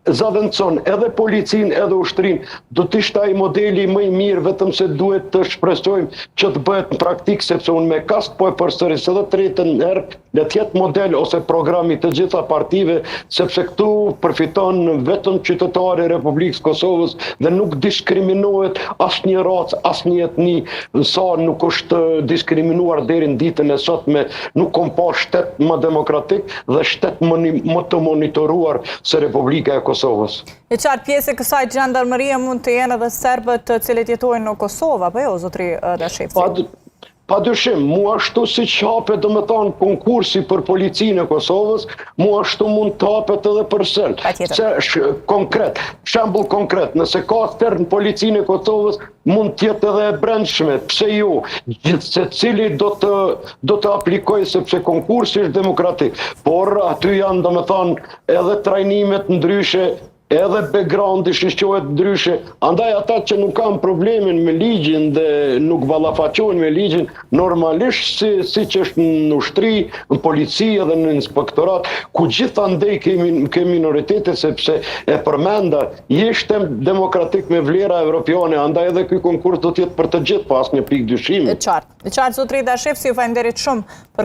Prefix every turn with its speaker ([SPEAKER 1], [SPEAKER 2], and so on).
[SPEAKER 1] zavendëson edhe policin edhe ushtrin, do të ishte ai modeli më i mirë, vetëm se duhet të shpresojmë që të bëhet në praktik, sepse unë me kast po e përsëris edhe tretën herë, le të jetë model ose programi të gjitha partive, sepse këtu përfiton vetëm qytetari i Republikës Kosovës dhe nuk diskriminohet asnjë racë, asnjë etni, sa nuk është diskriminuar deri në ditën e sotme, nuk kom pa shtet më demokratik dhe shtet më të monitoruar se Republika e Kosovës.
[SPEAKER 2] E qartë, pjesë e kësaj gjandarmerie mund të jenë edhe serbët të cilët jetojnë në Kosovë, apo jo, zotri Dashevci?
[SPEAKER 1] Pa dyshim, mu ashtu si që hapet dhe me thonë konkursi për policinë e Kosovës, mu ashtu mund të hapet edhe për sëllë. Konkret, shembull konkret, nëse ka tërë në policinë e Kosovës, mund tjetë edhe e brendshme, pse jo, se cili do të aplikoj, sepse konkursi është demokratik, por aty janë dhe me thonë edhe trajnimet ndryshe, edhe backgroundi shqohet ndryshe, andaj ata që nuk kanë problemin me ligjin dhe nuk ballafaqohen me ligjin, normalisht si që është në ushtri, në polici edhe në inspektorat, ku gjithandej ke minoritete, sepse e përmenda, jeshtem demokratik me vlera evropiane, andaj edhe ky konkurs do të jetë për të gjithë, pas një pikë dyshimi.
[SPEAKER 2] E qartë, zotri Dashevci, ju falenderit shumë për